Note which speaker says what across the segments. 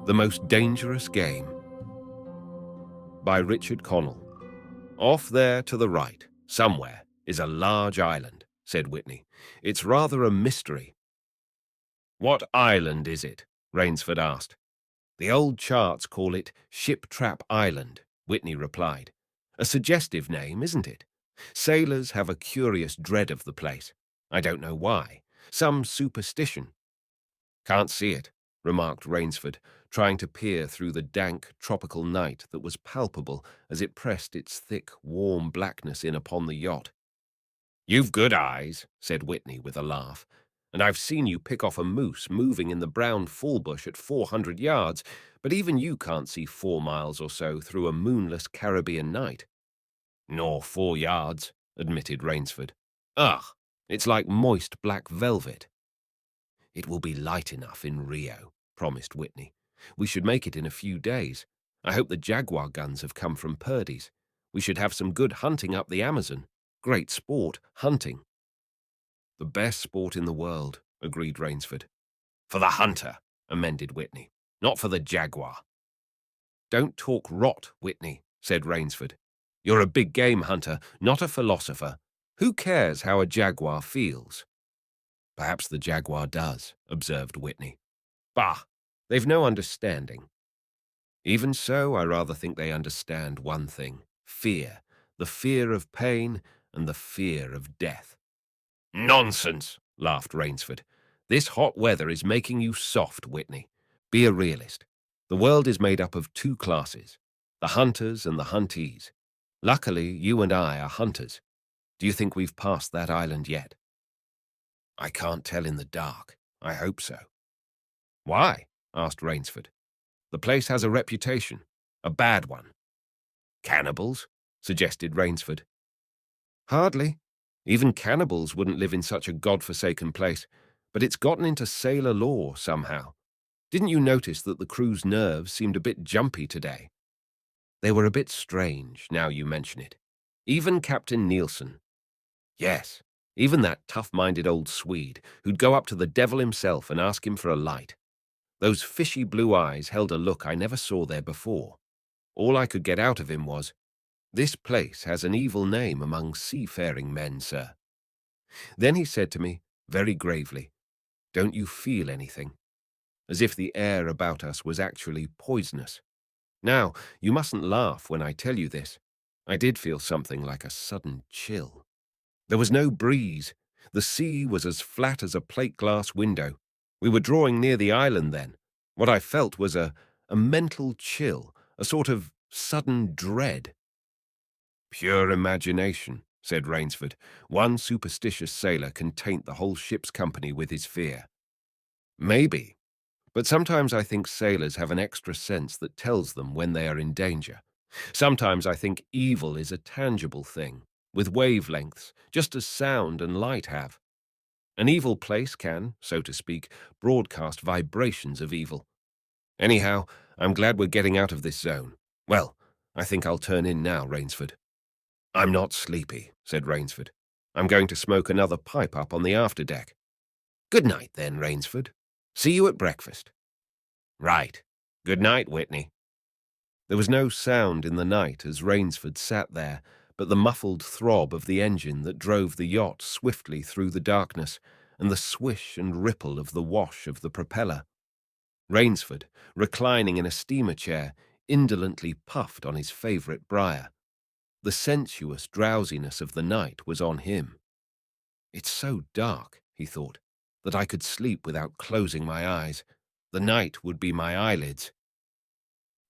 Speaker 1: The Most Dangerous Game by Richard Connell. Off there to the right, somewhere, is a large island, said Whitney. It's rather a mystery. What island is it? Rainsford asked. The old charts call it Ship Trap Island, Whitney replied. A suggestive name, isn't it? Sailors have a curious dread of the place. I don't know why. Some superstition. Can't see it, remarked Rainsford, trying to peer through the dank, tropical night that was palpable as it pressed its thick, warm blackness in upon the yacht. You've good eyes, said Whitney with a laugh, and I've seen you pick off a moose moving in the brown fulbush at 400 yards, but even you can't see 4 miles or so through a moonless Caribbean night. Nor 4 yards, admitted Rainsford. Ugh, it's like moist black velvet. It will be light enough in Rio, promised Whitney. We should make it in a few days. I hope the Jaguar guns have come from Purdy's. We should have some good hunting up the Amazon. Great sport, hunting. The best sport in the world, agreed Rainsford. For the hunter, amended Whitney, not for the Jaguar. Don't talk rot, Whitney, said Rainsford. You're a big game hunter, not a philosopher. Who cares how a Jaguar feels? Perhaps the Jaguar does, observed Whitney. Bah, they've no understanding. Even so, I rather think they understand one thing, fear, the fear of pain and the fear of death. Nonsense, laughed Rainsford. This hot weather is making you soft, Whitney. Be a realist. The world is made up of 2 classes, the hunters and the huntees. Luckily, you and I are hunters. Do you think we've passed that island yet? I can't tell in the dark. I hope so. Why? Asked Rainsford. The place has a reputation, a bad one. Cannibals? Suggested Rainsford. Hardly. Even cannibals wouldn't live in such a god-forsaken place, but it's gotten into sailor lore somehow. Didn't you notice that the crew's nerves seemed a bit jumpy today? They were a bit strange, now you mention it. Even Captain Nielsen. Yes, even that tough-minded old Swede who'd go up to the devil himself and ask him for a light. Those fishy blue eyes held a look I never saw there before. All I could get out of him was, "This place has an evil name among seafaring men, sir." Then he said to me, very gravely, "Don't you feel anything?" As if the air about us was actually poisonous. Now, you mustn't laugh when I tell you this. I did feel something like a sudden chill. There was no breeze. The sea was as flat as a plate-glass window. We were drawing near the island then. What I felt was a mental chill, a sort of sudden dread. Pure imagination, said Rainsford. One superstitious sailor can taint the whole ship's company with his fear. Maybe, but sometimes I think sailors have an extra sense that tells them when they are in danger. Sometimes I think evil is a tangible thing, with wavelengths, just as sound and light have. An evil place can, so to speak, broadcast vibrations of evil. Anyhow, I'm glad we're getting out of this zone. Well, I think I'll turn in now, Rainsford. I'm not sleepy, said Rainsford. I'm going to smoke another pipe up on the afterdeck. Good night, then, Rainsford. See you at breakfast. Right. Good night, Whitney. There was no sound in the night as Rainsford sat there, but the muffled throb of the engine that drove the yacht swiftly through the darkness and the swish and ripple of the wash of the propeller. Rainsford, reclining in a steamer chair, indolently puffed on his favourite briar. The sensuous drowsiness of the night was on him. It's so dark, he thought, that I could sleep without closing my eyes. The night would be my eyelids.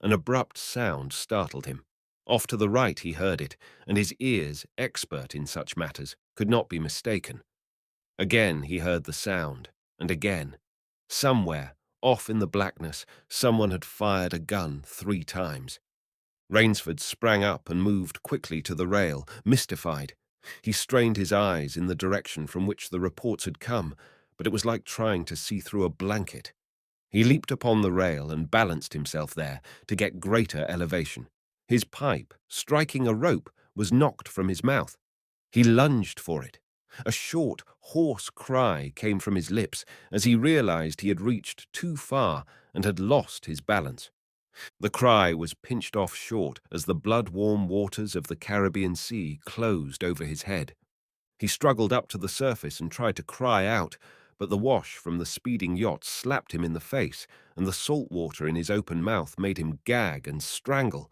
Speaker 1: An abrupt sound startled him. Off to the right he heard it, and his ears, expert in such matters, could not be mistaken. Again he heard the sound, and again. Somewhere, off in the blackness, someone had fired a gun 3 times. Rainsford sprang up and moved quickly to the rail, mystified. He strained his eyes in the direction from which the reports had come, but it was like trying to see through a blanket. He leaped upon the rail and balanced himself there to get greater elevation. His pipe, striking a rope, was knocked from his mouth. He lunged for it. A short, hoarse cry came from his lips as he realized he had reached too far and had lost his balance. The cry was pinched off short as the blood-warm waters of the Caribbean Sea closed over his head. He struggled up to the surface and tried to cry out, but the wash from the speeding yacht slapped him in the face, and the salt water in his open mouth made him gag and strangle.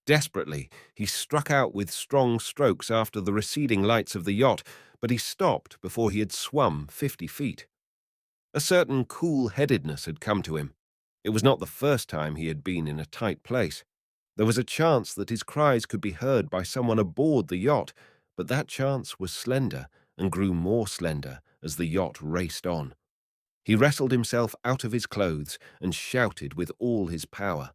Speaker 1: Desperately, he struck out with strong strokes after the receding lights of the yacht, but he stopped before he had swum 50 feet. A certain cool-headedness had come to him. It was not the first time he had been in a tight place. There was a chance that his cries could be heard by someone aboard the yacht, but that chance was slender and grew more slender as the yacht raced on. He wrestled himself out of his clothes and shouted with all his power.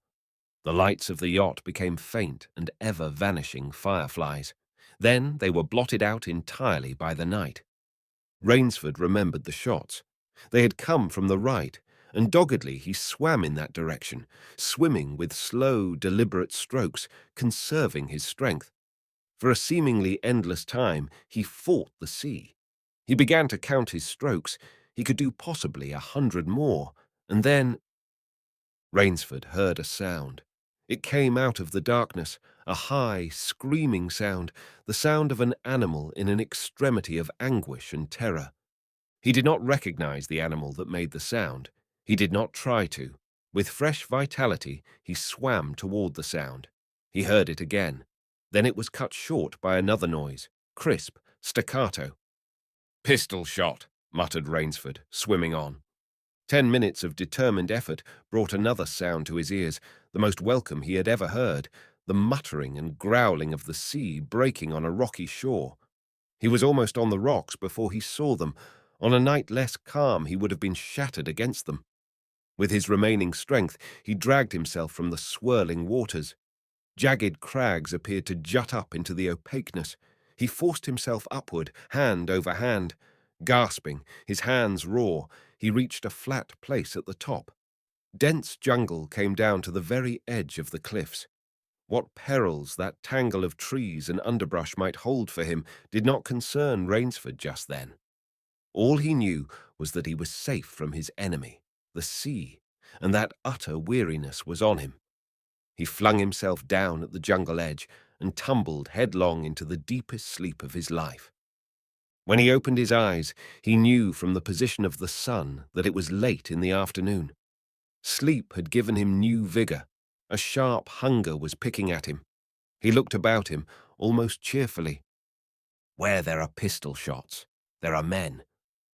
Speaker 1: The lights of the yacht became faint and ever-vanishing fireflies. Then they were blotted out entirely by the night. Rainsford remembered the shots. They had come from the right, and doggedly he swam in that direction, swimming with slow, deliberate strokes, conserving his strength. For a seemingly endless time, he fought the sea. He began to count his strokes. He could do possibly 100 more, and then Rainsford heard a sound. It came out of the darkness, a high, screaming sound, the sound of an animal in an extremity of anguish and terror. He did not recognize the animal that made the sound. He did not try to. With fresh vitality, he swam toward the sound. He heard it again. Then it was cut short by another noise, crisp, staccato. "Pistol shot," muttered Rainsford, swimming on. 10 minutes of determined effort brought another sound to his ears, the most welcome he had ever heard, the muttering and growling of the sea breaking on a rocky shore. He was almost on the rocks before he saw them. On a night less calm, he would have been shattered against them. With his remaining strength, he dragged himself from the swirling waters. Jagged crags appeared to jut up into the opaqueness. He forced himself upward, hand over hand. Gasping, his hands raw, he reached a flat place at the top. Dense jungle came down to the very edge of the cliffs. What perils that tangle of trees and underbrush might hold for him did not concern Rainsford just then. All he knew was that he was safe from his enemy, the sea, and that utter weariness was on him. He flung himself down at the jungle edge and tumbled headlong into the deepest sleep of his life. When he opened his eyes, he knew from the position of the sun that it was late in the afternoon. Sleep had given him new vigor. A sharp hunger was picking at him. He looked about him, almost cheerfully. Where there are pistol shots, there are men.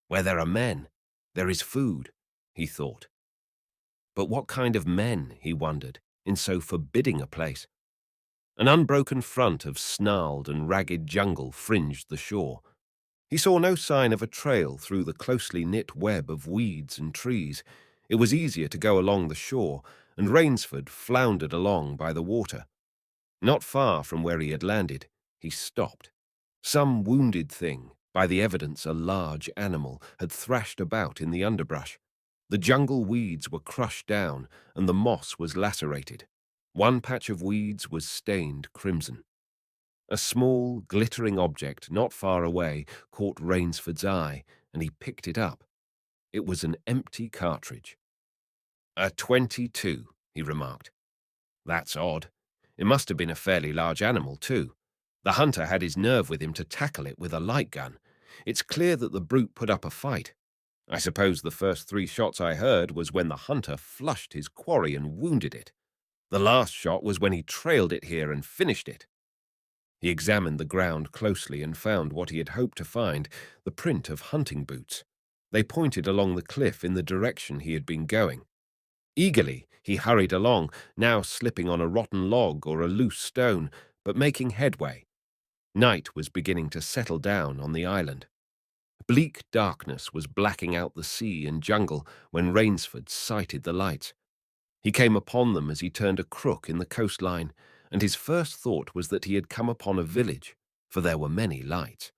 Speaker 1: Where there are men, there is food, he thought. But what kind of men, he wondered, in so forbidding a place? An unbroken front of snarled and ragged jungle fringed the shore. He saw no sign of a trail through the closely knit web of weeds and trees. It was easier to go along the shore, and Rainsford floundered along by the water. Not far from where he had landed, he stopped. Some wounded thing, by the evidence a large animal, had thrashed about in the underbrush. The jungle weeds were crushed down, and the moss was lacerated. One patch of weeds was stained crimson. A small, glittering object not far away caught Rainsford's eye, and he picked it up. It was an empty cartridge. "A 22, he remarked. "That's odd. It must have been a fairly large animal, too. The hunter had his nerve with him to tackle it with a light gun. It's clear that the brute put up a fight. I suppose the first 3 shots I heard was when the hunter flushed his quarry and wounded it. The last shot was when he trailed it here and finished it." He examined the ground closely and found what he had hoped to find, the print of hunting boots. They pointed along the cliff in the direction he had been going. Eagerly, he hurried along, now slipping on a rotten log or a loose stone, but making headway. Night was beginning to settle down on the island. Bleak darkness was blacking out the sea and jungle when Rainsford sighted the lights. He came upon them as he turned a crook in the coastline, and his first thought was that he had come upon a village, for there were many lights.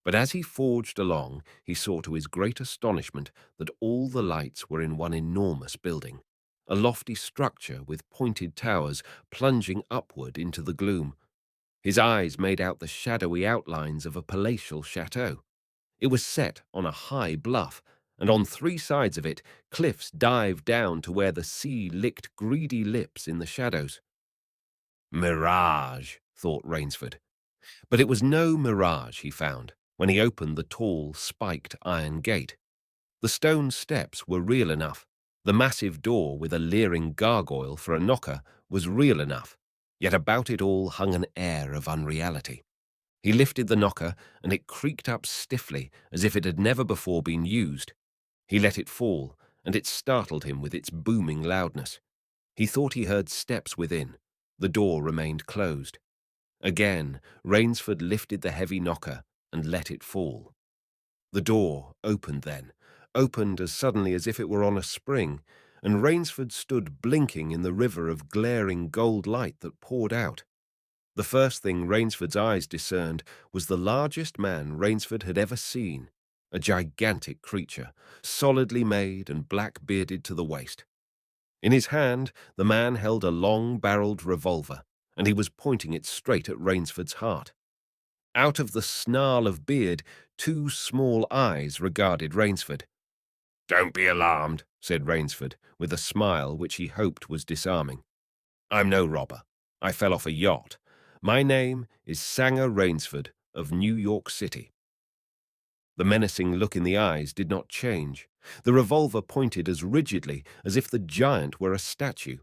Speaker 1: But as he forged along, he saw to his great astonishment that all the lights were in one enormous building, a lofty structure with pointed towers plunging upward into the gloom. His eyes made out the shadowy outlines of a palatial chateau. It was set on a high bluff, and on three sides of it, cliffs dived down to where the sea licked greedy lips in the shadows. Mirage, thought Rainsford. But it was no mirage, he found, when he opened the tall, spiked iron gate. The stone steps were real enough. The massive door with a leering gargoyle for a knocker was real enough, yet about it all hung an air of unreality. He lifted the knocker, and it creaked up stiffly as if it had never before been used. He let it fall, and it startled him with its booming loudness. He thought he heard steps within. The door remained closed. Again, Rainsford lifted the heavy knocker and let it fall. The door opened then, opened as suddenly as if it were on a spring, and Rainsford stood blinking in the river of glaring gold light that poured out. The first thing Rainsford's eyes discerned was the largest man Rainsford had ever seen, a gigantic creature, solidly made and black-bearded to the waist. In his hand, the man held a long-barreled revolver, and he was pointing it straight at Rainsford's heart. Out of the snarl of beard, two small eyes regarded Rainsford. "Don't be alarmed," said Rainsford, with a smile which he hoped was disarming. "I'm no robber. I fell off a yacht. My name is Sanger Rainsford of New York City." The menacing look in the eyes did not change. The revolver pointed as rigidly as if the giant were a statue.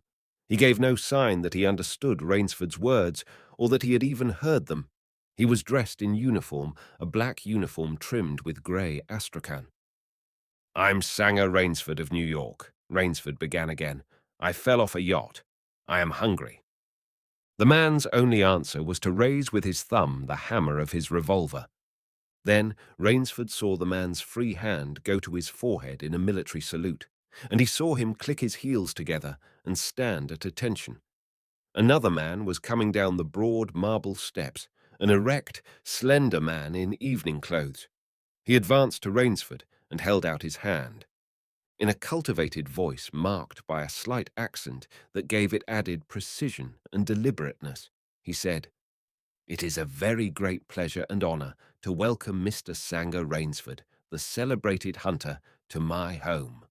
Speaker 1: He gave no sign that he understood Rainsford's words or that he had even heard them. He was dressed in uniform, a black uniform trimmed with grey astrakhan. "I'm Sanger Rainsford of New York," Rainsford began again. "I fell off a yacht. I am hungry." The man's only answer was to raise with his thumb the hammer of his revolver. Then Rainsford saw the man's free hand go to his forehead in a military salute, and he saw him click his heels together and stand at attention. Another man was coming down the broad marble steps, an erect, slender man in evening clothes. He advanced to Rainsford and held out his hand. In a cultivated voice marked by a slight accent that gave it added precision and deliberateness, he said, "It is a very great pleasure and honor to welcome Mr. Sanger Rainsford, the celebrated hunter, to my home."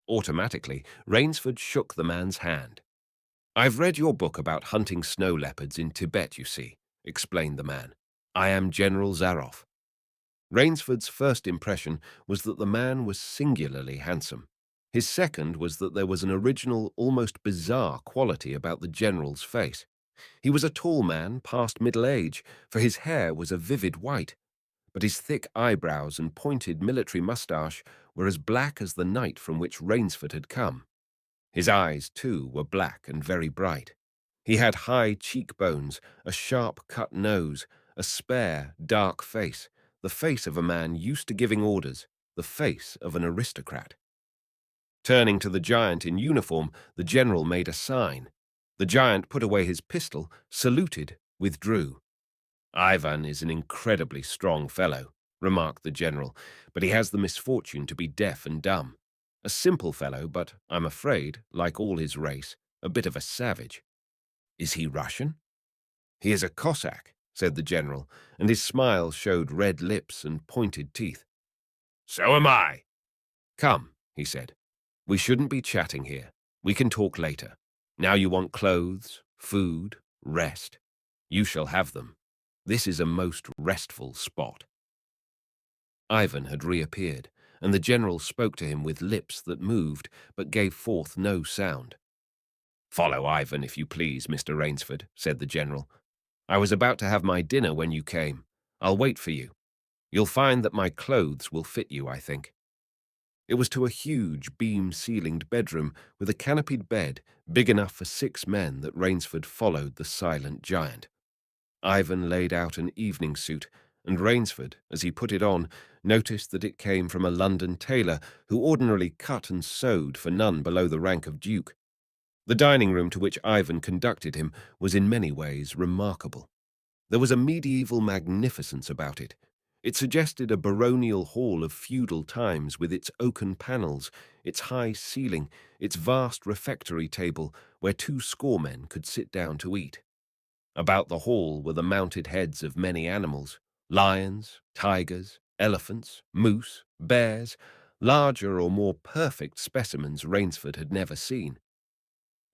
Speaker 1: Automatically, Rainsford shook the man's hand. "I've read your book about hunting snow leopards in Tibet, you see," explained the man. "I am General Zaroff." Rainsford's first impression was that the man was singularly handsome. His second was that there was an original, almost bizarre quality about the general's face. He was a tall man, past middle age, for his hair was a vivid white, but his thick eyebrows and pointed military moustache were as black as the night from which Rainsford had come. His eyes, too, were black and very bright. He had high cheekbones, a sharp-cut nose, a spare, dark face, the face of a man used to giving orders, the face of an aristocrat. Turning to the giant in uniform, the general made a sign. The giant put away his pistol, saluted, withdrew. "Ivan is an incredibly strong fellow," remarked the general, "but he has the misfortune to be deaf and dumb. A simple fellow, but, I'm afraid, like all his race, a bit of a savage." "Is he Russian?" "He is a Cossack," said the general, and his smile showed red lips and pointed teeth. "So am I." "Come," he said. "We shouldn't be chatting here. We can talk later. Now you want clothes, food, rest. You shall have them. This is a most restful spot." Ivan had reappeared, and the general spoke to him with lips that moved but gave forth no sound. "Follow Ivan, if you please, Mr. Rainsford," said the general. "I was about to have my dinner when you came. I'll wait for you. You'll find that my clothes will fit you, I think." It was to a huge, beam-ceilinged bedroom with a canopied bed big enough for 6 men that Rainsford followed the silent giant. Ivan laid out an evening suit, and Rainsford, as he put it on, noticed that it came from a London tailor who ordinarily cut and sewed for none below the rank of duke. The dining room to which Ivan conducted him was in many ways remarkable. There was a medieval magnificence about it. It suggested a baronial hall of feudal times with its oaken panels, its high ceiling, its vast refectory table where 2 score men could sit down to eat. About the hall were the mounted heads of many animals, lions, tigers, Elephants, moose, bears, larger or more perfect specimens Rainsford had never seen.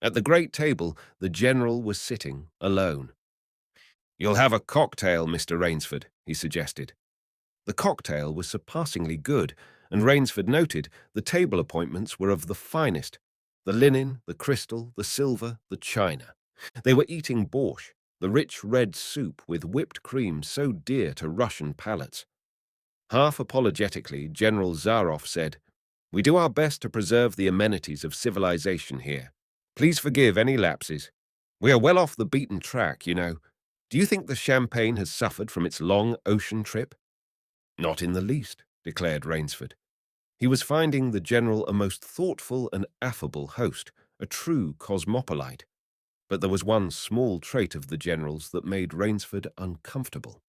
Speaker 1: At the great table, the general was sitting alone. "You'll have a cocktail, Mr. Rainsford," he suggested. The cocktail was surpassingly good, and Rainsford noted the table appointments were of the finest: the linen, the crystal, the silver, the china. They were eating borscht, the rich red soup with whipped cream so dear to Russian palates. Half apologetically, General Zaroff said, "We do our best to preserve the amenities of civilization here. Please forgive any lapses. We are well off the beaten track, you know. Do you think the champagne has suffered from its long ocean trip?" "Not in the least," declared Rainsford. He was finding the general a most thoughtful and affable host, a true cosmopolite. But there was one small trait of the general's that made Rainsford uncomfortable.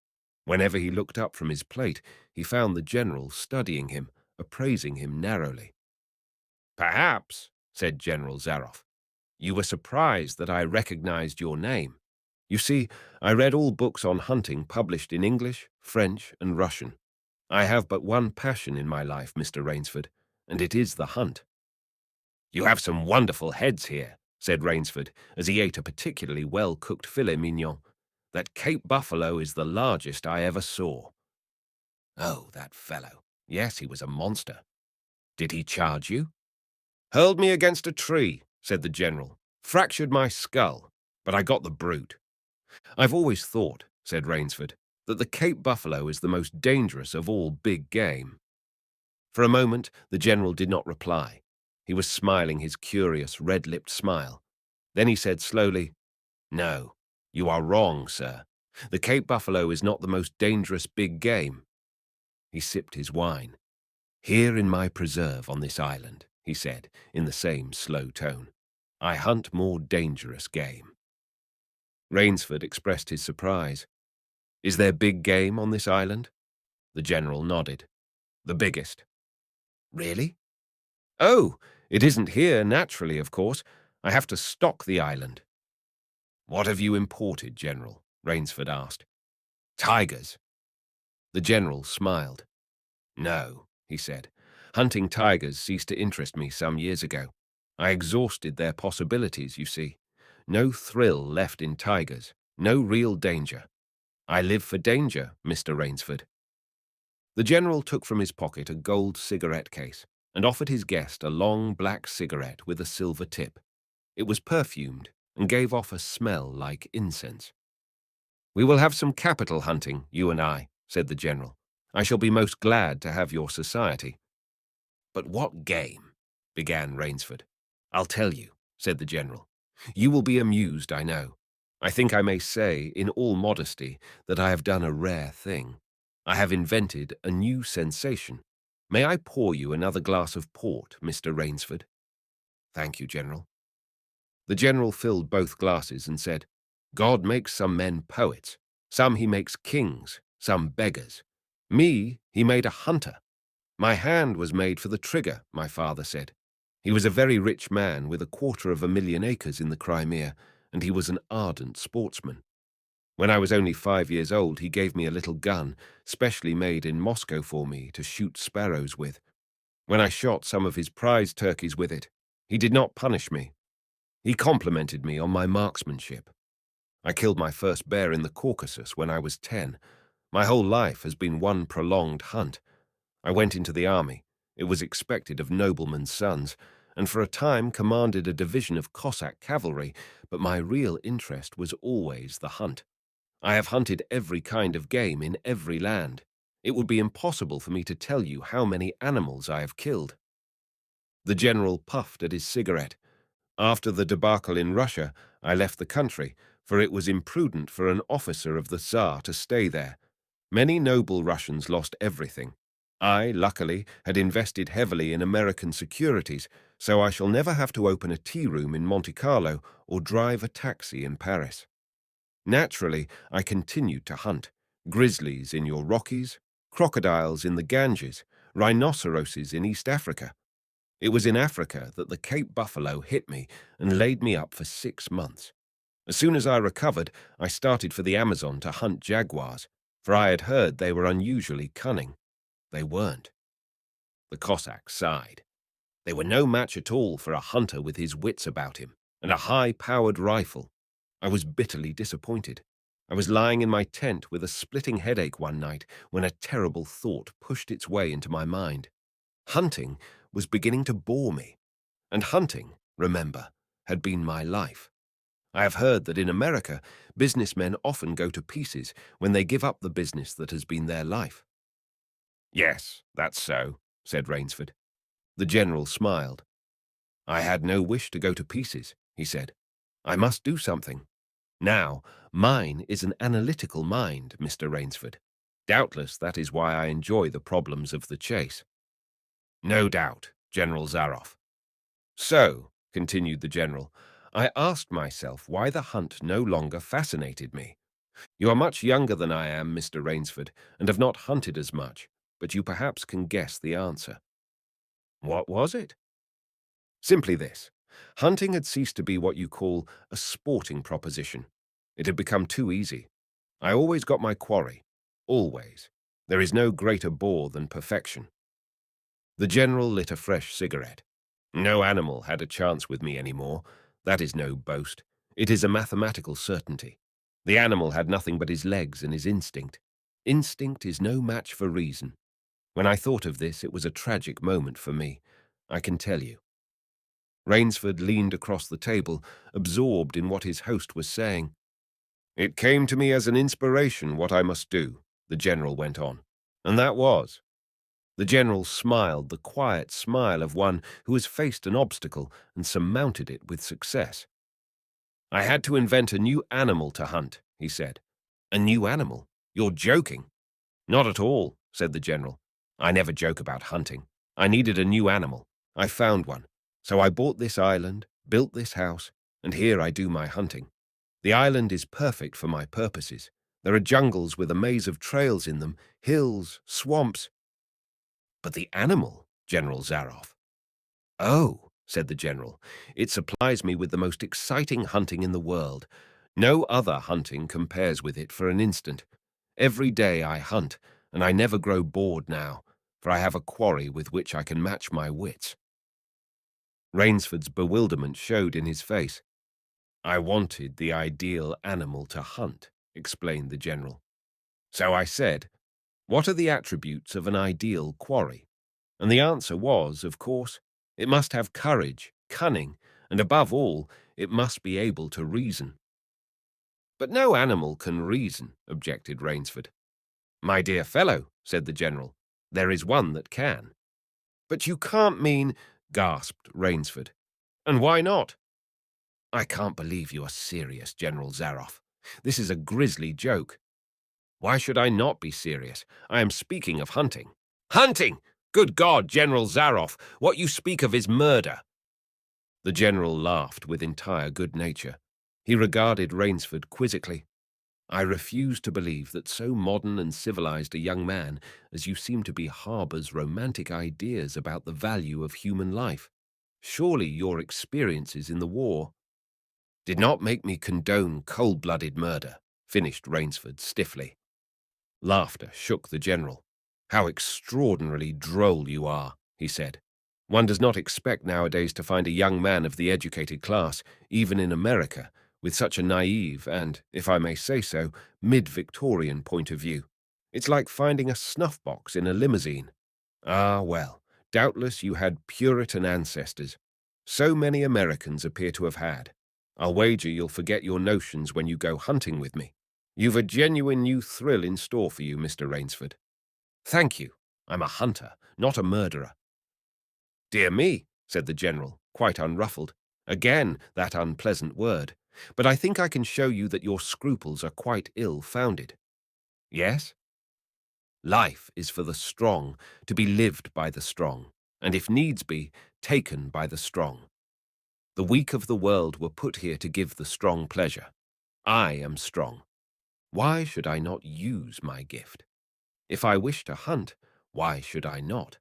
Speaker 1: Whenever he looked up from his plate, he found the general studying him, appraising him narrowly. "Perhaps," said General Zaroff, "you were surprised that I recognized your name. You see, I read all books on hunting published in English, French, and Russian. I have but one passion in my life, Mr. Rainsford, and it is the hunt." "You have some wonderful heads here," said Rainsford, as he ate a particularly well-cooked filet mignon. "That Cape buffalo is the largest I ever saw." "Oh, that fellow. Yes, he was a monster." "Did he charge you?" "Hurled me against a tree," said the general. "Fractured my skull, but I got the brute." "I've always thought," said Rainsford, "that the Cape buffalo is the most dangerous of all big game." For a moment, the general did not reply. He was smiling his curious, red-lipped smile. Then he said slowly, "No, you are wrong, sir. The Cape buffalo is not the most dangerous big game." He sipped his wine. "Here in my preserve on this island," he said, in the same slow tone, "I hunt more dangerous game." Rainsford expressed his surprise. "Is there big game on this island?" The general nodded. "The biggest." "Really?" "Oh, it isn't here naturally, of course. I have to stock the island." "What have you imported, General?" Rainsford asked. "Tigers." The general smiled. "No," he said. "Hunting tigers ceased to interest me some years ago. I exhausted their possibilities, you see. No thrill left in tigers, no real danger. I live for danger, Mr. Rainsford." The general took from his pocket a gold cigarette case and offered his guest a long black cigarette with a silver tip. It was perfumed and gave off a smell like incense. "We will have some capital hunting, you and I," said the general. "I shall be most glad to have your society." "But what game?" began Rainsford. "I'll tell you," said the general. "You will be amused, I know. I think I may say, in all modesty, that I have done a rare thing. I have invented a new sensation. May I pour you another glass of port, Mr. Rainsford?" "Thank you, General." The general filled both glasses and said, "God makes some men poets, some he makes kings, some beggars. Me he made a hunter. My hand was made for the trigger," my father said. He was a very rich man with 250,000 acres in the Crimea, and he was an ardent sportsman. When I was only 5 years old, he gave me a little gun, specially made in Moscow for me to shoot sparrows with. When I shot some of his prize turkeys with it, he did not punish me. He complimented me on my marksmanship. I killed my first bear in the Caucasus when I was 10. My whole life has been one prolonged hunt. I went into the army. It was expected of noblemen's sons, and for a time commanded a division of Cossack cavalry, but my real interest was always the hunt. I have hunted every kind of game in every land. It would be impossible for me to tell you how many animals I have killed." The general puffed at his cigarette. "After the debacle in Russia, I left the country, for it was imprudent for an officer of the Tsar to stay there. Many noble Russians lost everything. I, luckily, had invested heavily in American securities, so I shall never have to open a tea room in Monte Carlo or drive a taxi in Paris. Naturally, I continued to hunt. Grizzlies in your Rockies, crocodiles in the Ganges, rhinoceroses in East Africa. It was in Africa that the Cape buffalo hit me and laid me up for 6 months. As soon as I recovered, I started for the Amazon to hunt jaguars, for I had heard they were unusually cunning. They weren't. The Cossack sighed. They were no match at all for a hunter with his wits about him and a high-powered rifle. I was bitterly disappointed. I was lying in my tent with a splitting headache one night when a terrible thought pushed its way into my mind. Hunting was beginning to bore me, and hunting, remember, had been my life. I have heard that in America, businessmen often go to pieces when they give up the business that has been their life. Yes, that's so, said Rainsford. The general smiled. I had no wish to go to pieces, he said. I must do something. Now, mine is an analytical mind, Mr. Rainsford. Doubtless that is why I enjoy the problems of the chase. No doubt, General Zaroff. So, continued the general, I asked myself why the hunt no longer fascinated me. You are much younger than I am, Mr. Rainsford, and have not hunted as much, but you perhaps can guess the answer. What was it? Simply this. Hunting had ceased to be what you call a sporting proposition. It had become too easy. I always got my quarry. Always. There is no greater bore than perfection. The general lit a fresh cigarette. No animal had a chance with me any more. That is no boast. It is a mathematical certainty. The animal had nothing but his legs and his instinct. Instinct is no match for reason. When I thought of this, it was a tragic moment for me, I can tell you. Rainsford leaned across the table, absorbed in what his host was saying. It came to me as an inspiration what I must do, the general went on. And that was. The general smiled, the quiet smile of one who has faced an obstacle and surmounted it with success. I had to invent a new animal to hunt, he said. A new animal? You're joking. Not at all, said the general. I never joke about hunting. I needed a new animal. I found one. So I bought this island, built this house, and here I do my hunting. The island is perfect for my purposes. There are jungles with a maze of trails in them, hills, swamps. But the animal, General Zaroff. Oh, said the general, it supplies me with the most exciting hunting in the world. No other hunting compares with it for an instant. Every day I hunt, and I never grow bored now, for I have a quarry with which I can match my wits. Rainsford's bewilderment showed in his face. I wanted the ideal animal to hunt, explained the general. So I said, what are the attributes of an ideal quarry? And the answer was, of course, it must have courage, cunning, and above all, it must be able to reason. But no animal can reason, objected Rainsford. My dear fellow, said the general, there is one that can. But you can't mean, gasped Rainsford. And why not? I can't believe you are serious, General Zaroff. This is a grisly joke. Why should I not be serious? I am speaking of hunting. Hunting! Good God, General Zaroff, what you speak of is murder. The general laughed with entire good nature. He regarded Rainsford quizzically. I refuse to believe that so modern and civilized a young man as you seem to be harbors romantic ideas about the value of human life. Surely your experiences in the war did not make me condone cold-blooded murder, finished Rainsford stiffly. Laughter shook the general. How extraordinarily droll you are, he said. One does not expect nowadays to find a young man of the educated class, even in America, with such a naive and, if I may say so, mid-Victorian point of view. It's like finding a snuff-box in a limousine. Ah, well, doubtless you had Puritan ancestors. So many Americans appear to have had. I'll wager you'll forget your notions when you go hunting with me. You've a genuine new thrill in store for you, Mr. Rainsford. Thank you. I'm a hunter, not a murderer. Dear me, said the general, quite unruffled. Again, that unpleasant word. But I think I can show you that your scruples are quite ill-founded. Yes? Life is for the strong, to be lived by the strong, and if needs be, taken by the strong. The weak of the world were put here to give the strong pleasure. I am strong. Why should I not use my gift? If I wish to hunt, why should I not?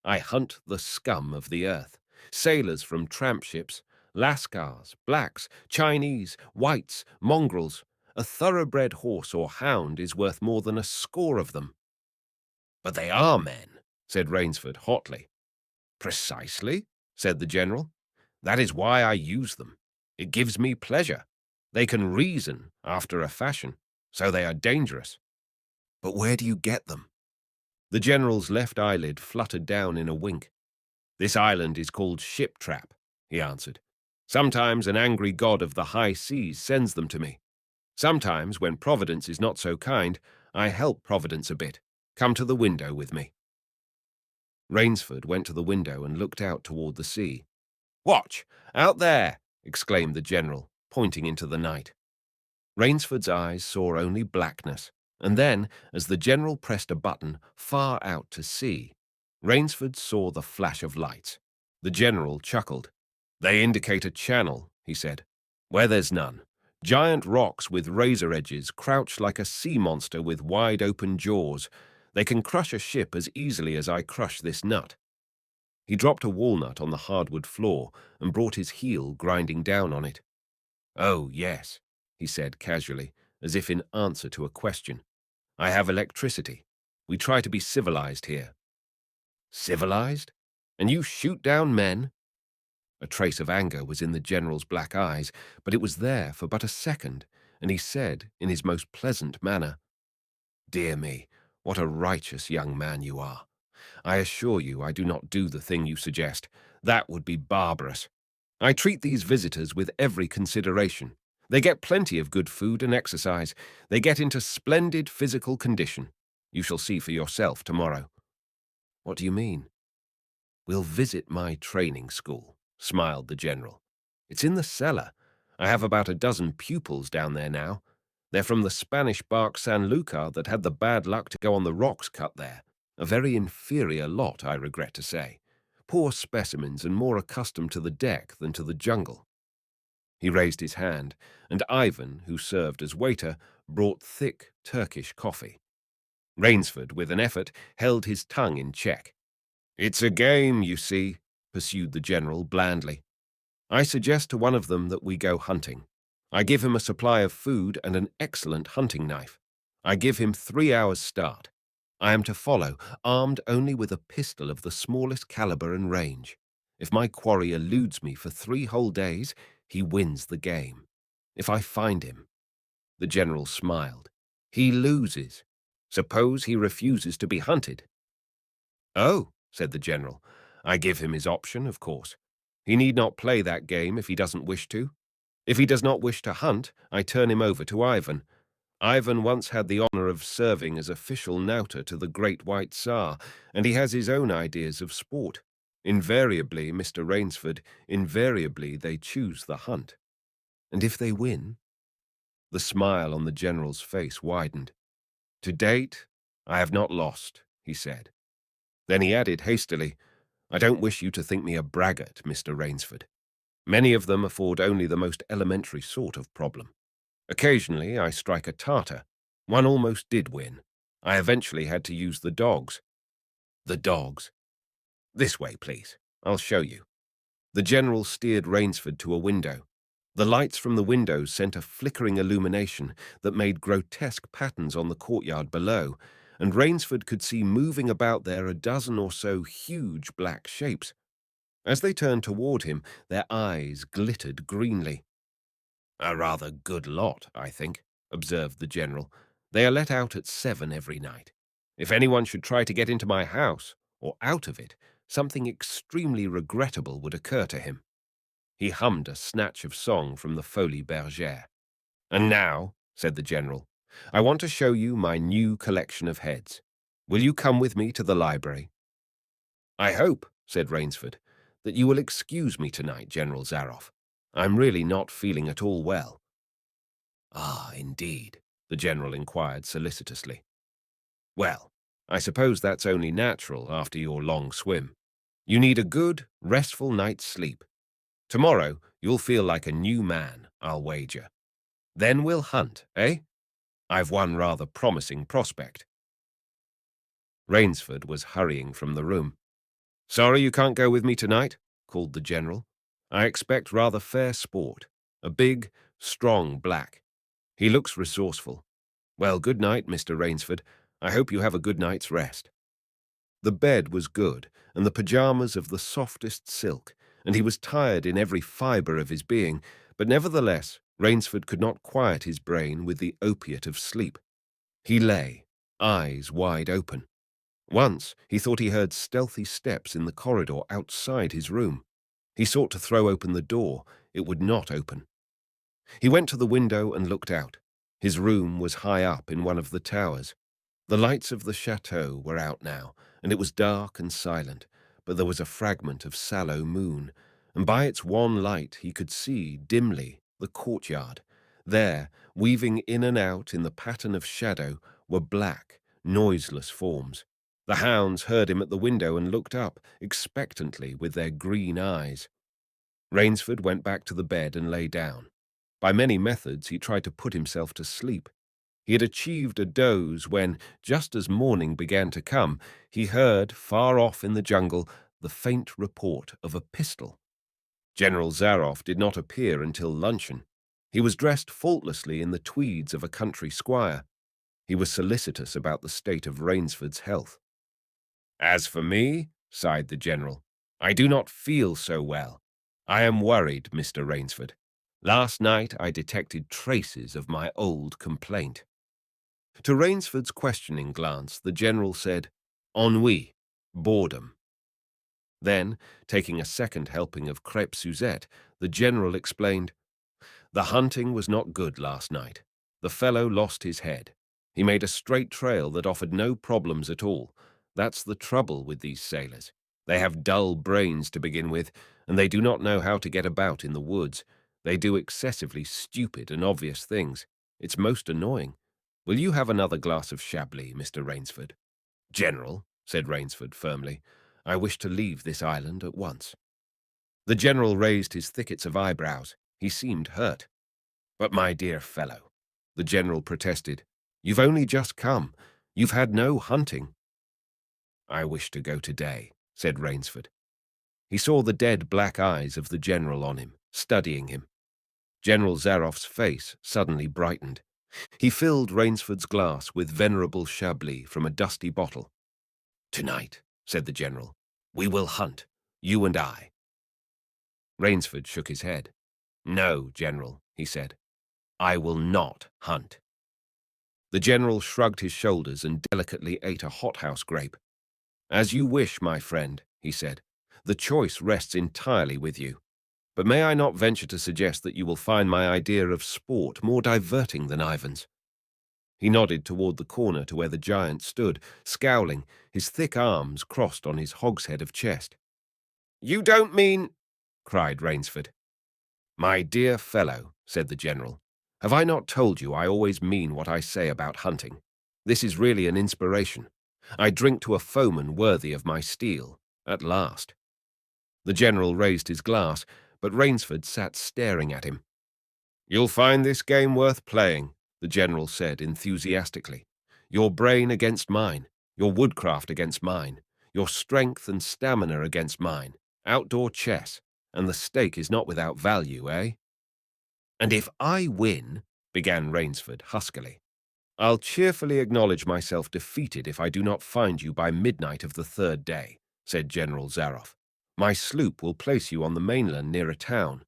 Speaker 1: I hunt the scum of the earth, sailors from tramp ships, lascars, blacks, Chinese, whites, mongrels. A thoroughbred horse or hound is worth more than a score of them. But they are men, said Rainsford hotly. Precisely, said the general. That is why I use them. It gives me pleasure. They can reason after a fashion, so they are dangerous. But where do you get them? The general's left eyelid fluttered down in a wink. This island is called Ship Trap, he answered. Sometimes an angry god of the high seas sends them to me. Sometimes, when Providence is not so kind, I help Providence a bit. Come to the window with me. Rainsford went to the window and looked out toward the sea. Watch! Out there! Exclaimed the general, pointing into the night. Rainsford's eyes saw only blackness, and then, as the general pressed a button far out to sea, Rainsford saw the flash of lights. The general chuckled. They indicate a channel, he said, where there's none. Giant rocks with razor edges crouch like a sea monster with wide-open jaws. They can crush a ship as easily as I crush this nut. He dropped a walnut on the hardwood floor and brought his heel grinding down on it. Oh, yes, he said casually, as if in answer to a question. I have electricity. We try to be civilized here. Civilized? And you shoot down men? A trace of anger was in the general's black eyes, but it was there for but a second, and he said, in his most pleasant manner, Dear me, what a righteous young man you are. I assure you I do not do the thing you suggest. That would be barbarous. I treat these visitors with every consideration. They get plenty of good food and exercise. They get into splendid physical condition. You shall see for yourself tomorrow. What do you mean? We'll visit my training school, smiled the general. It's in the cellar. I have about a dozen pupils down there now. They're from the Spanish bark San Lucar that had the bad luck to go on the rocks cut there. A very inferior lot, I regret to say. Poor specimens and more accustomed to the deck than to the jungle. He raised his hand, and Ivan, who served as waiter, brought thick Turkish coffee. Rainsford, with an effort, held his tongue in check. It's a game, you see, pursued the general blandly. I suggest to one of them that we go hunting. I give him a supply of food and an excellent hunting knife. I give him 3 hours' start. I am to follow, armed only with a pistol of the smallest caliber and range. If my quarry eludes me for 3 whole days, he wins the game. If I find him, the general smiled, he loses. Suppose he refuses to be hunted. Oh, said the general, I give him his option, of course. He need not play that game if he doesn't wish to. If he does not wish to hunt, I turn him over to Ivan. Ivan once had the honor of serving as official nauter to the Great White Tsar, and he has his own ideas of sport. Invariably, Mr. Rainsford, invariably they choose the hunt. And if they win? The smile on the general's face widened. To date, I have not lost, he said. Then he added hastily, I don't wish you to think me a braggart, Mr. Rainsford. Many of them afford only the most elementary sort of problem. Occasionally I strike a Tartar. One almost did win. I eventually had to use the dogs. The dogs? This way, please. I'll show you. The general steered Rainsford to a window. The lights from the windows sent a flickering illumination that made grotesque patterns on the courtyard below, and Rainsford could see moving about there a dozen or so huge black shapes. As they turned toward him, their eyes glittered greenly. A rather good lot, I think, observed the general. They are let out at 7 every night. If anyone should try to get into my house, or out of it, something extremely regrettable would occur to him. He hummed a snatch of song from the Folie Bergère. And now, said the general, I want to show you my new collection of heads. Will you come with me to the library? I hope, said Rainsford, that you will excuse me tonight, General Zaroff. I'm really not feeling at all well. Ah, indeed, the general inquired solicitously. Well, I suppose that's only natural after your long swim. You need a good, restful night's sleep. Tomorrow you'll feel like a new man, I'll wager. Then we'll hunt, eh? I've one rather promising prospect. Rainsford was hurrying from the room. Sorry you can't go with me tonight, called the general. I expect rather fair sport. A big, strong black. He looks resourceful. Well, good night, Mr. Rainsford. I hope you have a good night's rest. The bed was good, and the pyjamas of the softest silk, and he was tired in every fibre of his being, but nevertheless Rainsford could not quiet his brain with the opiate of sleep. He lay, eyes wide open. Once he thought he heard stealthy steps in the corridor outside his room. He sought to throw open the door. It would not open. He went to the window and looked out. His room was high up in one of the towers. The lights of the chateau were out now, and it was dark and silent, but there was a fragment of sallow moon, and by its wan light he could see, dimly, the courtyard. There, weaving in and out in the pattern of shadow, were black, noiseless forms. The hounds heard him at the window and looked up, expectantly, with their green eyes. Rainsford went back to the bed and lay down. By many methods he tried to put himself to sleep. He had achieved a doze when, just as morning began to come, he heard, far off in the jungle, the faint report of a pistol. General Zaroff did not appear until luncheon. He was dressed faultlessly in the tweeds of a country squire. He was solicitous about the state of Rainsford's health. "As for me," sighed the general, "I do not feel so well. I am worried, Mr. Rainsford. Last night I detected traces of my old complaint." To Rainsford's questioning glance, the general said, "Ennui, boredom." Then, taking a second helping of crêpe Suzette, the general explained, "The hunting was not good last night. The fellow lost his head. He made a straight trail that offered no problems at all. That's the trouble with these sailors. They have dull brains to begin with, and they do not know how to get about in the woods. They do excessively stupid and obvious things. It's most annoying. Will you have another glass of Chablis, Mr. Rainsford?" "General," said Rainsford firmly, "I wish to leave this island at once." The general raised his thickets of eyebrows. He seemed hurt. "But my dear fellow," the general protested, "you've only just come. You've had no hunting." "I wish to go today," said Rainsford. He saw the dead black eyes of the general on him, studying him. General Zaroff's face suddenly brightened. He filled Rainsford's glass with venerable Chablis from a dusty bottle. "Tonight," said the general, "we will hunt, you and I." Rainsford shook his head. "No, General," he said, "I will not hunt." The general shrugged his shoulders and delicately ate a hothouse grape. "As you wish, my friend," he said. "The choice rests entirely with you. But may I not venture to suggest that you will find my idea of sport more diverting than Ivan's?" He nodded toward the corner to where the giant stood, scowling, his thick arms crossed on his hogshead of chest. "You don't mean—" cried Rainsford. "My dear fellow," said the general, "have I not told you I always mean what I say about hunting? This is really an inspiration. I drink to a foeman worthy of my steel, at last." The general raised his glass, but Rainsford sat staring at him. "You'll find this game worth playing," the general said enthusiastically. "Your brain against mine, your woodcraft against mine, your strength and stamina against mine, outdoor chess, and the stake is not without value, eh?" "And if I win," began Rainsford huskily. "I'll cheerfully acknowledge myself defeated if I do not find you by midnight of the third day," said General Zaroff. "My sloop will place you on the mainland near a town."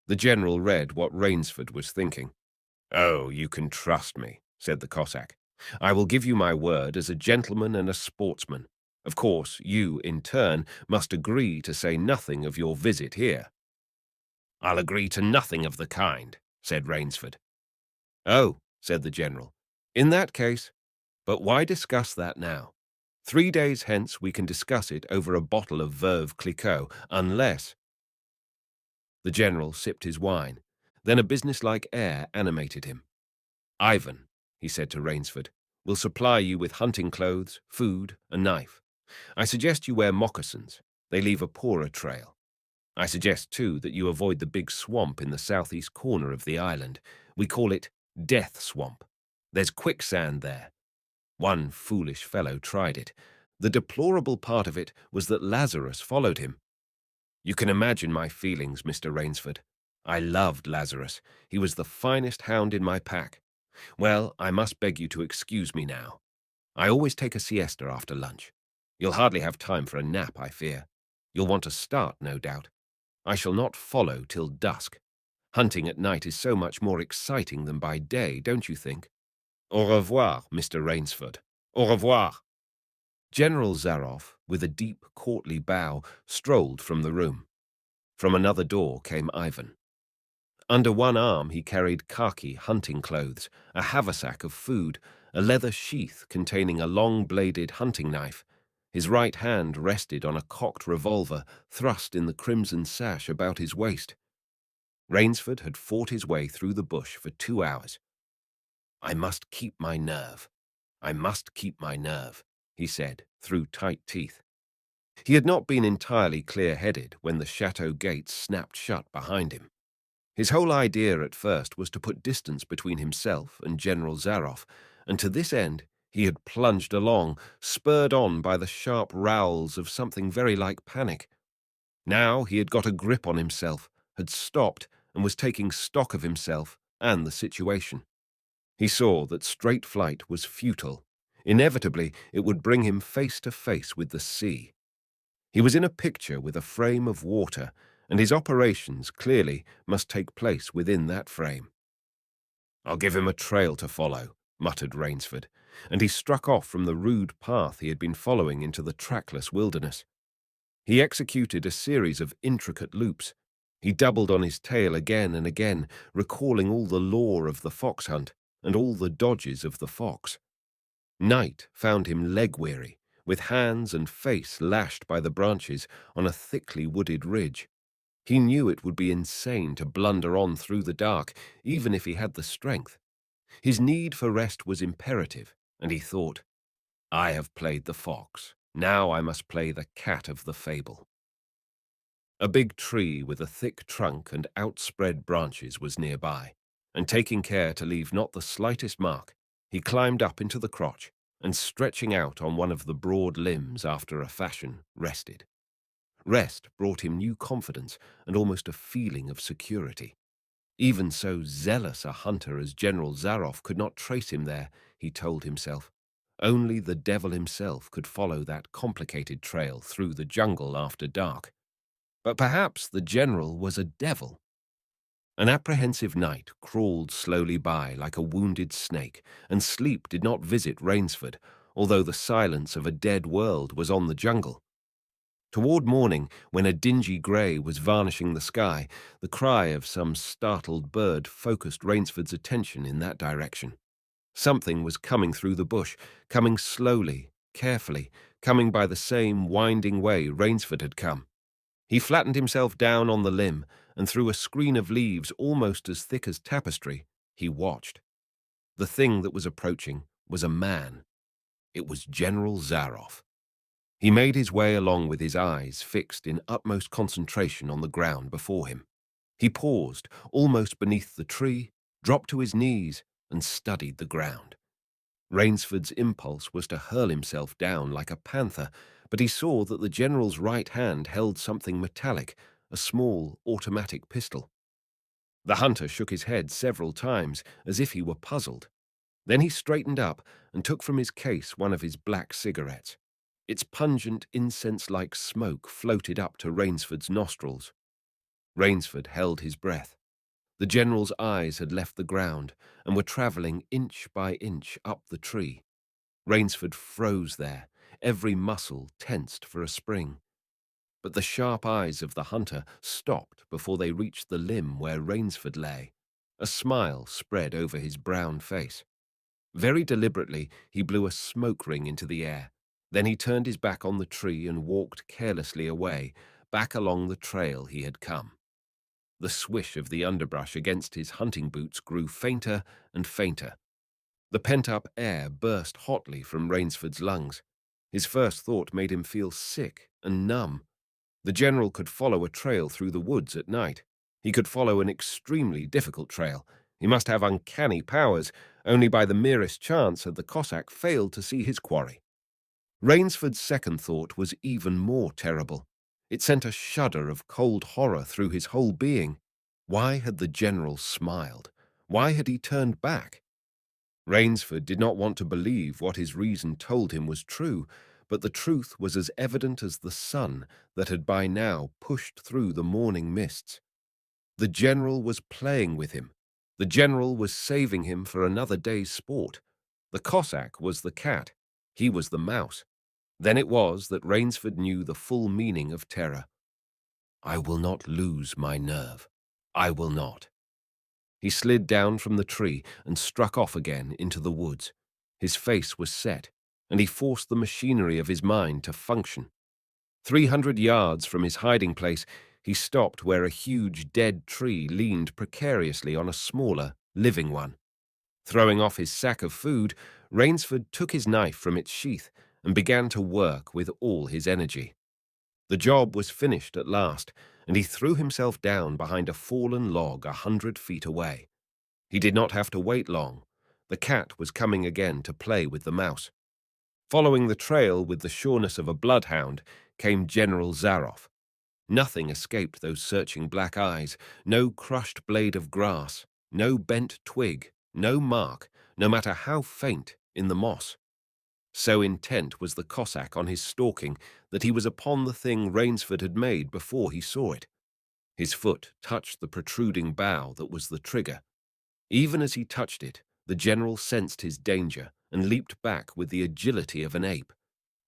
Speaker 1: The general read what Rainsford was thinking. "Oh, you can trust me," said the Cossack. "I will give you my word as a gentleman and a sportsman. Of course, you, in turn, must agree to say nothing of your visit here." "I'll agree to nothing of the kind," said Rainsford. "Oh," said the general, "in that case, but why discuss that now? 3 days hence we can discuss it over a bottle of Veuve Clicquot, unless—" The general sipped his wine. Then a businesslike air animated him. "Ivan," he said to Rainsford, "will supply you with hunting clothes, food, a knife. I suggest you wear moccasins. They leave a poorer trail. I suggest, too, that you avoid the big swamp in the southeast corner of the island. We call it Death Swamp. There's quicksand there. One foolish fellow tried it. The deplorable part of it was that Lazarus followed him. You can imagine my feelings, Mr. Rainsford. I loved Lazarus. He was the finest hound in my pack. Well, I must beg you to excuse me now. I always take a siesta after lunch. You'll hardly have time for a nap, I fear. You'll want to start, no doubt. I shall not follow till dusk. Hunting at night is so much more exciting than by day, don't you think? Au revoir, Mr. Rainsford. Au revoir. General Zaroff, with a deep, courtly bow, strolled from the room. From another door came Ivan. Under one arm he carried khaki hunting clothes, a haversack of food, a leather sheath containing a long-bladed hunting knife. His right hand rested on a cocked revolver thrust in the crimson sash about his waist. Rainsford had fought his way through the bush for 2 hours. "I must keep my nerve. I must keep my nerve," he said, through tight teeth. He had not been entirely clear-headed when the chateau gates snapped shut behind him. His whole idea at first was to put distance between himself and General Zaroff, and to this end he had plunged along, spurred on by the sharp rowels of something very like panic. Now he had got a grip on himself, had stopped, and was taking stock of himself and the situation. He saw that straight flight was futile. Inevitably, it would bring him face to face with the sea. He was in a picture with a frame of water, and his operations, clearly, must take place within that frame. "I'll give him a trail to follow," muttered Rainsford, and he struck off from the rude path he had been following into the trackless wilderness. He executed a series of intricate loops. He doubled on his tail again and again, recalling all the lore of the fox hunt and all the dodges of the fox. Night found him leg-weary, with hands and face lashed by the branches on a thickly wooded ridge. He knew it would be insane to blunder on through the dark, even if he had the strength. His need for rest was imperative, and he thought, "I have played the fox. Now I must play the cat of the fable." A big tree with a thick trunk and outspread branches was nearby, and taking care to leave not the slightest mark, he climbed up into the crotch and, stretching out on one of the broad limbs after a fashion, rested. Rest brought him new confidence and almost a feeling of security. Even so zealous a hunter as General Zaroff could not trace him there, he told himself. Only the devil himself could follow that complicated trail through the jungle after dark. But perhaps the general was a devil. An apprehensive night crawled slowly by like a wounded snake, and sleep did not visit Rainsford, although the silence of a dead world was on the jungle. Toward morning, when a dingy grey was varnishing the sky, the cry of some startled bird focused Rainsford's attention in that direction. Something was coming through the bush, coming slowly, carefully, coming by the same winding way Rainsford had come. He flattened himself down on the limb, and through a screen of leaves almost as thick as tapestry, he watched. The thing that was approaching was a man. It was General Zaroff. He made his way along with his eyes fixed in utmost concentration on the ground before him. He paused, almost beneath the tree, dropped to his knees, and studied the ground. Rainsford's impulse was to hurl himself down like a panther, but he saw that the general's right hand held something metallic, a small automatic pistol. The hunter shook his head several times, as if he were puzzled. Then he straightened up and took from his case one of his black cigarettes. Its pungent, incense-like smoke floated up to Rainsford's nostrils. Rainsford held his breath. The general's eyes had left the ground and were travelling inch by inch up the tree. Rainsford froze there, every muscle tensed for a spring. But the sharp eyes of the hunter stopped before they reached the limb where Rainsford lay. A smile spread over his brown face. Very deliberately, he blew a smoke ring into the air. Then he turned his back on the tree and walked carelessly away, back along the trail he had come. The swish of the underbrush against his hunting boots grew fainter and fainter. The pent-up air burst hotly from Rainsford's lungs. His first thought made him feel sick and numb. The general could follow a trail through the woods at night. He could follow an extremely difficult trail. He must have uncanny powers. Only by the merest chance had the Cossack failed to see his quarry. Rainsford's second thought was even more terrible. It sent a shudder of cold horror through his whole being. Why had the general smiled? Why had he turned back? Rainsford did not want to believe what his reason told him was true, but the truth was as evident as the sun that had by now pushed through the morning mists. The general was playing with him. The general was saving him for another day's sport. The Cossack was the cat. He was the mouse. Then it was that Rainsford knew the full meaning of terror. I will not lose my nerve. I will not. He slid down from the tree and struck off again into the woods. His face was set, and he forced the machinery of his mind to function. 300 yards from his hiding place, he stopped where a huge dead tree leaned precariously on a smaller, living one. Throwing off his sack of food, Rainsford took his knife from its sheath and began to work with all his energy. The job was finished at last, and he threw himself down behind a fallen log 100 feet away. He did not have to wait long. The cat was coming again to play with the mouse. Following the trail with the sureness of a bloodhound came General Zaroff. Nothing escaped those searching black eyes, no crushed blade of grass, no bent twig, no mark, no matter how faint, in the moss. So intent was the Cossack on his stalking that he was upon the thing Rainsford had made before he saw it. His foot touched the protruding bough that was the trigger. Even as he touched it, the general sensed his danger and leaped back with the agility of an ape.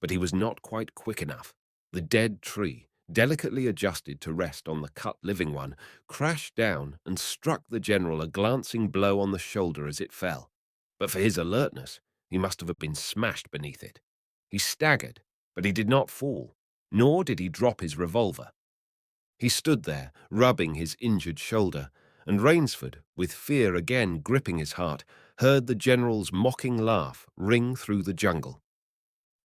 Speaker 1: But he was not quite quick enough. The dead tree, delicately adjusted to rest on the cut living one, crashed down and struck the general a glancing blow on the shoulder as it fell. But for his alertness, he must have been smashed beneath it. He staggered, but he did not fall, nor did he drop his revolver. He stood there, rubbing his injured shoulder, and Rainsford, with fear again gripping his heart, heard the general's mocking laugh ring through the jungle.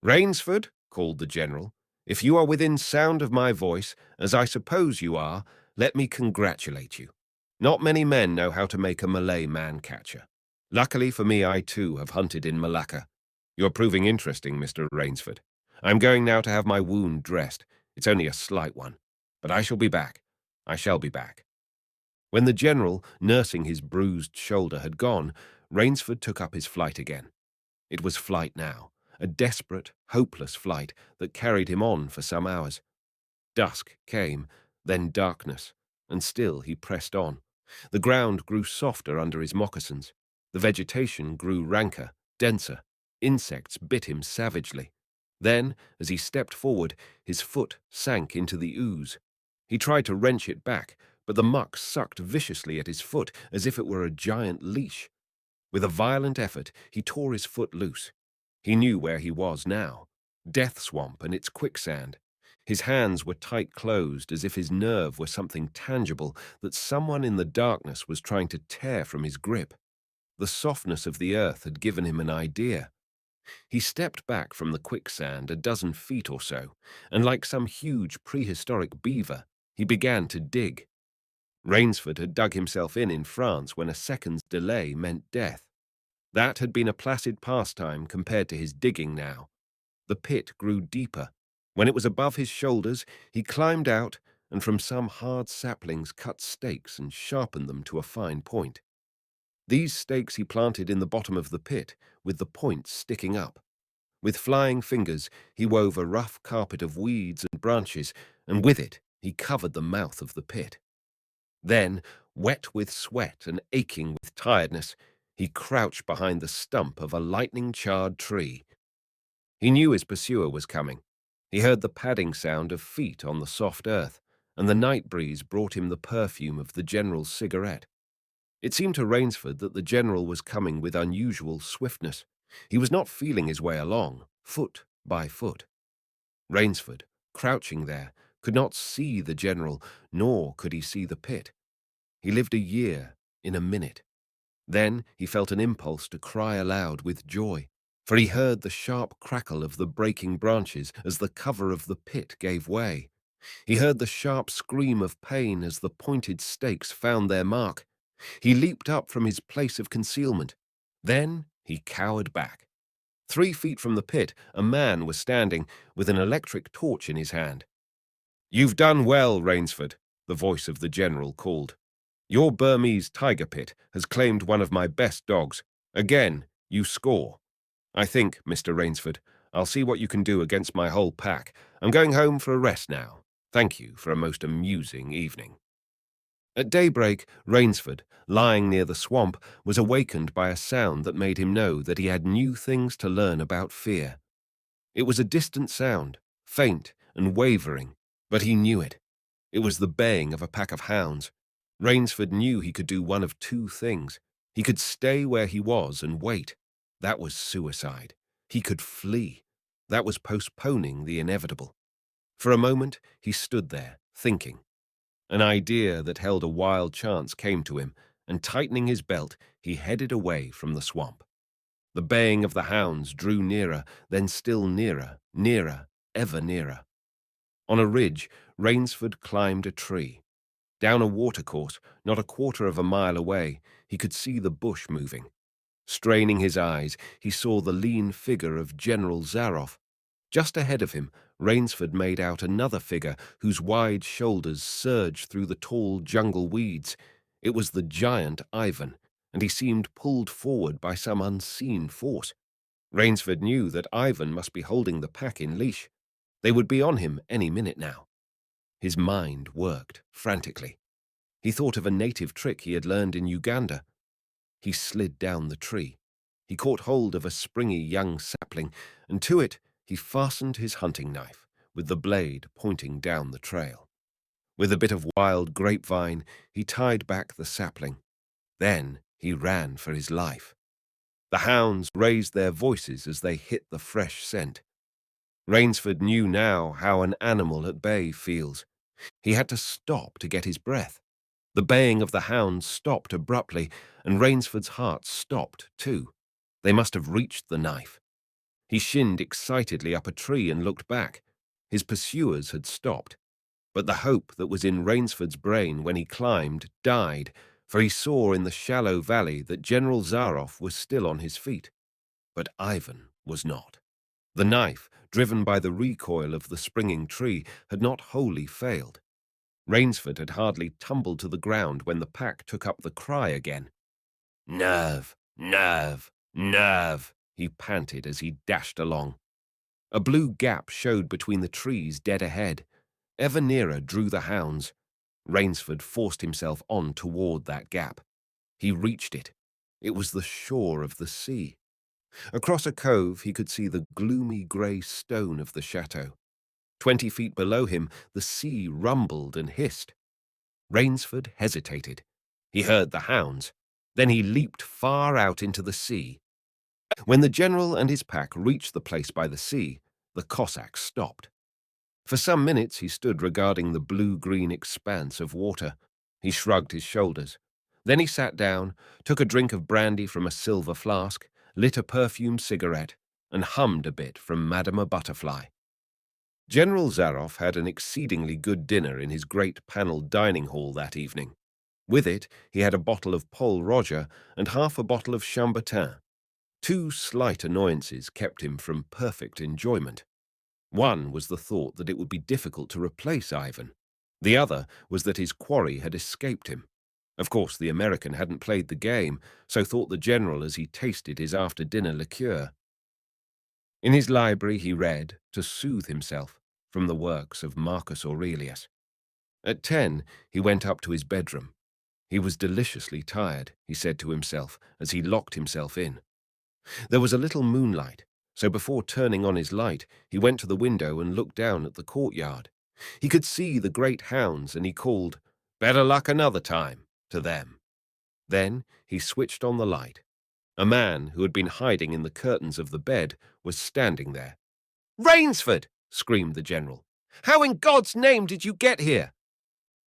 Speaker 1: "Rainsford," called the general, "if you are within sound of my voice, as I suppose you are, let me congratulate you. Not many men know how to make a Malay man-catcher. Luckily for me, I too have hunted in Malacca. You're proving interesting, Mr. Rainsford. I'm going now to have my wound dressed. It's only a slight one. But I shall be back. I shall be back." When the general, nursing his bruised shoulder, had gone, Rainsford took up his flight again. It was flight now, a desperate, hopeless flight that carried him on for some hours. Dusk came, then darkness, and still he pressed on. The ground grew softer under his moccasins. The vegetation grew ranker, denser. Insects bit him savagely. Then, as he stepped forward, his foot sank into the ooze. He tried to wrench it back, but the muck sucked viciously at his foot as if it were a giant leash. With a violent effort, he tore his foot loose. He knew where he was now. Death Swamp and its quicksand. His hands were tight closed as if his nerve were something tangible that someone in the darkness was trying to tear from his grip. The softness of the earth had given him an idea. He stepped back from the quicksand a dozen feet or so, and like some huge prehistoric beaver, he began to dig. Rainsford had dug himself in France when a second's delay meant death. That had been a placid pastime compared to his digging now. The pit grew deeper. When it was above his shoulders, he climbed out and from some hard saplings cut stakes and sharpened them to a fine point. These stakes he planted in the bottom of the pit, with the points sticking up. With flying fingers, he wove a rough carpet of weeds and branches, and with it he covered the mouth of the pit. Then, wet with sweat and aching with tiredness, he crouched behind the stump of a lightning-charred tree. He knew his pursuer was coming. He heard the padding sound of feet on the soft earth, and the night breeze brought him the perfume of the general's cigarette. It seemed to Rainsford that the general was coming with unusual swiftness. He was not feeling his way along, foot by foot. Rainsford, crouching there, could not see the general, nor could he see the pit. He lived a year in a minute. Then he felt an impulse to cry aloud with joy, for he heard the sharp crackle of the breaking branches as the cover of the pit gave way. He heard the sharp scream of pain as the pointed stakes found their mark. He leaped up from his place of concealment. Then he cowered back. 3 feet from the pit, a man was standing with an electric torch in his hand. "You've done well, Rainsford," the voice of the general called. "Your Burmese tiger pit has claimed one of my best dogs. Again, you score. I think, Mr. Rainsford, I'll see what you can do against my whole pack. I'm going home for a rest now. Thank you for a most amusing evening." At daybreak, Rainsford, lying near the swamp, was awakened by a sound that made him know that he had new things to learn about fear. It was a distant sound, faint and wavering, but he knew it. It was the baying of a pack of hounds. Rainsford knew he could do one of two things. He could stay where he was and wait. That was suicide. He could flee. That was postponing the inevitable. For a moment, he stood there, thinking. An idea that held a wild chance came to him, and tightening his belt, he headed away from the swamp. The baying of the hounds drew nearer, then still nearer, nearer, ever nearer. On a ridge, Rainsford climbed a tree. Down a watercourse, not a quarter of a mile away, he could see the bush moving. Straining his eyes, he saw the lean figure of General Zaroff. Just ahead of him, Rainsford made out another figure whose wide shoulders surged through the tall jungle weeds. It was the giant Ivan, and he seemed pulled forward by some unseen force. Rainsford knew that Ivan must be holding the pack in leash. They would be on him any minute now. His mind worked frantically. He thought of a native trick he had learned in Uganda. He slid down the tree. He caught hold of a springy young sapling, and to it he fastened his hunting knife, with the blade pointing down the trail. With a bit of wild grapevine, he tied back the sapling. Then he ran for his life. The hounds raised their voices as they hit the fresh scent. Rainsford knew now how an animal at bay feels. He had to stop to get his breath. The baying of the hounds stopped abruptly, and Rainsford's heart stopped too. They must have reached the knife. He shinned excitedly up a tree and looked back. His pursuers had stopped. But the hope that was in Rainsford's brain when he climbed died, for he saw in the shallow valley that General Zaroff was still on his feet. But Ivan was not. The knife, driven by the recoil of the springing tree, had not wholly failed. Rainsford had hardly tumbled to the ground when the pack took up the cry again. "Nerve, nerve, nerve," he panted as he dashed along. A blue gap showed between the trees dead ahead. Ever nearer drew the hounds. Rainsford forced himself on toward that gap. He reached it. It was the shore of the sea. Across a cove he could see the gloomy grey stone of the chateau. 20 feet below him, the sea rumbled and hissed. Rainsford hesitated. He heard the hounds. Then he leaped far out into the sea. When the general and his pack reached the place by the sea, the Cossack stopped. For some minutes he stood regarding the blue-green expanse of water. He shrugged his shoulders. Then he sat down, took a drink of brandy from a silver flask, lit a perfumed cigarette, and hummed a bit from Madame Butterfly. General Zaroff had an exceedingly good dinner in his great panelled dining hall that evening. With it, he had a bottle of Pol Roger and half a bottle of Chambertin. Two slight annoyances kept him from perfect enjoyment. One was the thought that it would be difficult to replace Ivan. The other was that his quarry had escaped him. Of course, the American hadn't played the game, so thought the general as he tasted his after-dinner liqueur. In his library he read, to soothe himself, from the works of Marcus Aurelius. At 10, he went up to his bedroom. He was deliciously tired, he said to himself, as he locked himself in. There was a little moonlight, so before turning on his light, he went to the window and looked down at the courtyard. He could see the great hounds, and he called, "Better luck another time," to them. Then he switched on the light. A man who had been hiding in the curtains of the bed was standing there. "Rainsford!" screamed the general. "How in God's name did you get here?"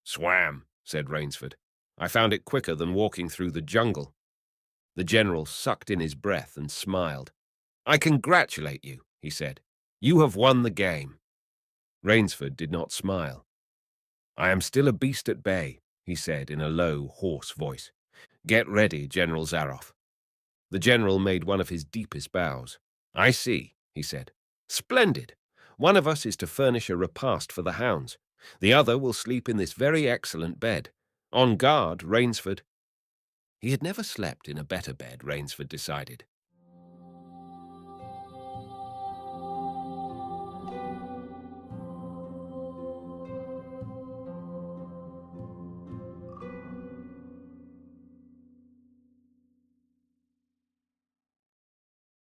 Speaker 1: "Swam," said Rainsford. "I found it quicker than walking through the jungle." The general sucked in his breath and smiled. "I congratulate you," he said. "You have won the game." Rainsford did not smile. "I am still a beast at bay," he said in a low, hoarse voice. "Get ready, General Zaroff." The general made one of his deepest bows. "I see," he said. "Splendid. One of us is to furnish a repast for the hounds. The other will sleep in this very excellent bed. On guard, Rainsford." He had never slept in a better bed, Rainsford decided.